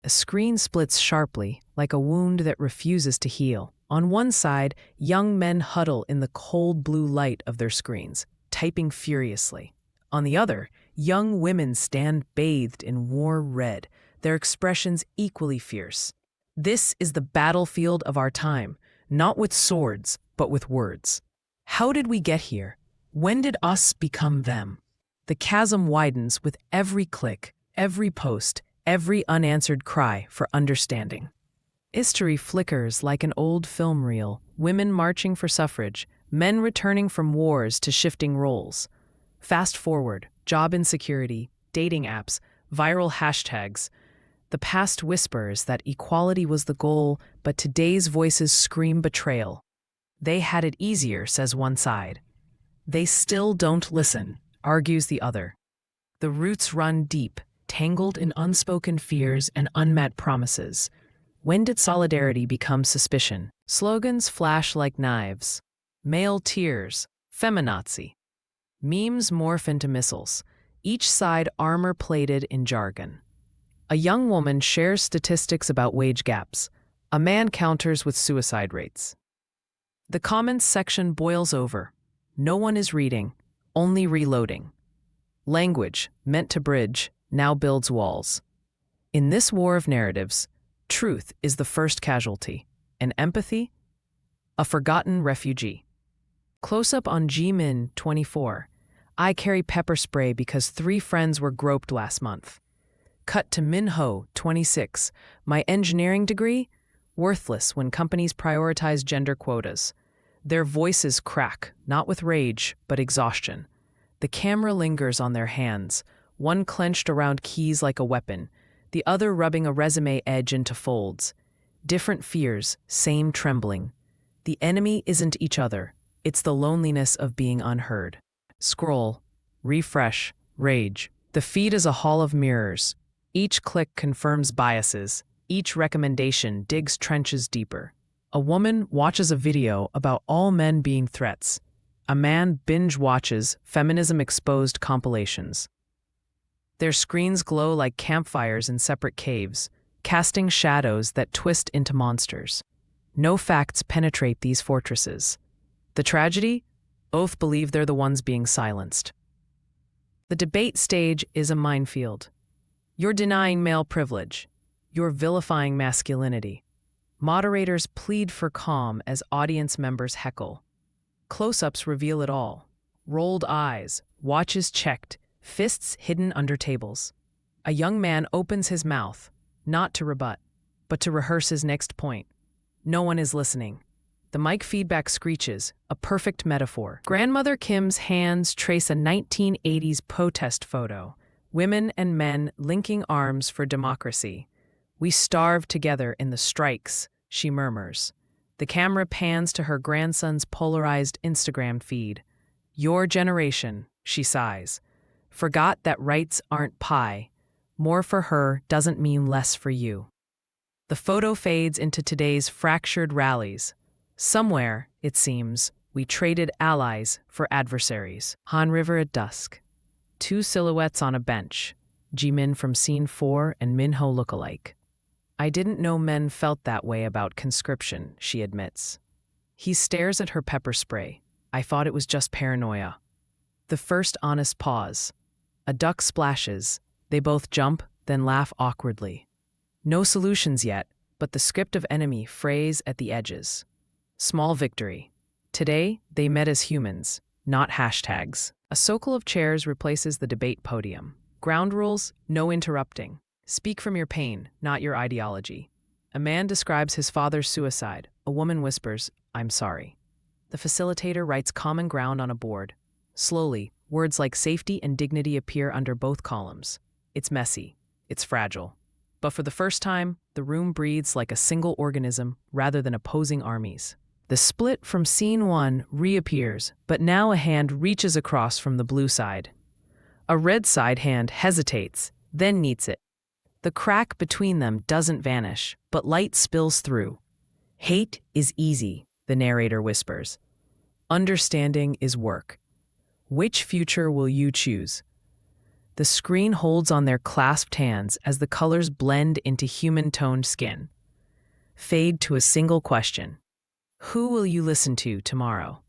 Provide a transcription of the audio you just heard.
A screen splits sharply, like a wound that refuses to heal. On one side, young men huddle in the cold blue light of their screens, typing furiously. On the other, young women stand bathed in warm red, their expressions equally fierce. This is the battlefield of our time, not with swords, but with words. How did we get here? When did us become them? The chasm widens with every click, every post, every unanswered cry for understanding. History flickers like an old film reel, women marching for suffrage, men returning from wars to shifting roles. Fast forward, job insecurity, dating apps, viral hashtags. The past whispers that equality was the goal, but today's voices scream betrayal. They had it easier, says one side. They still don't listen, argues the other. The roots run deep, tangled in unspoken fears and unmet promises. When did solidarity become suspicion? Slogans flash like knives. Male tears, feminazi. Memes morph into missiles, each side armor-plated in jargon. A young woman shares statistics about wage gaps. A man counters with suicide rates. The comments section boils over. No one is reading, only reloading. Language, meant to bridge, now builds walls. In this war of narratives, truth is the first casualty, and empathy, a forgotten refugee. Close-up on Jimin, 24. I carry pepper spray because 3 friends were groped last month. Cut to Minho, 26. My engineering degree? Worthless when companies prioritize gender quotas. Their voices crack, not with rage, but exhaustion. The camera lingers on their hands, one clenched around keys like a weapon, the other rubbing a resume edge into folds. Different fears, same trembling. The enemy isn't each other, it's the loneliness of being unheard. Scroll, refresh, rage. The feed is a hall of mirrors. Each click confirms biases, each recommendation digs trenches deeper. A woman watches a video about all men being threats. A man binge watches feminism-exposed compilations. Their screens glow like campfires in separate caves, casting shadows that twist into monsters. No facts penetrate these fortresses. The tragedy? Both believe they're the ones being silenced. The debate stage is a minefield. You're denying male privilege. You're vilifying masculinity. Moderators plead for calm as audience members heckle. Close-ups reveal it all. Rolled eyes, watches checked, fists hidden under tables. A young man opens his mouth, not to rebut, but to rehearse his next point. No one is listening. The mic feedback screeches, a perfect metaphor. Grandmother Kim's hands trace a 1980s protest photo. Women and men linking arms for democracy. We starve together in the strikes, she murmurs. The camera pans to her grandson's polarized Instagram feed. Your generation, she sighs, forgot that rights aren't pie. More for her doesn't mean less for you. The photo fades into today's fractured rallies. Somewhere, it seems, we traded allies for adversaries. Han River at dusk. 2 silhouettes on a bench. Jimin from Scene 4 and Minho look alike. I didn't know men felt that way about conscription, she admits. He stares at her pepper spray. I thought it was just paranoia. The first honest pause. A duck splashes. They both jump, then laugh awkwardly. No solutions yet, but the script of enemy frays at the edges. Small victory. Today, they met as humans, not hashtags. A circle of chairs replaces the debate podium. Ground rules, no interrupting. Speak from your pain, not your ideology. A man describes his father's suicide. A woman whispers, I'm sorry. The facilitator writes common ground on a board. Slowly, words like safety and dignity appear under both columns. It's messy. It's fragile. But for the first time, the room breathes like a single organism rather than opposing armies. The split from Scene 1 reappears, but now a hand reaches across from the blue side. A red side hand hesitates, then kneads it. The crack between them doesn't vanish, but light spills through. Hate is easy, the narrator whispers. Understanding is work. Which future will you choose? The screen holds on their clasped hands as the colors blend into human-toned skin. Fade to a single question. Who will you listen to tomorrow?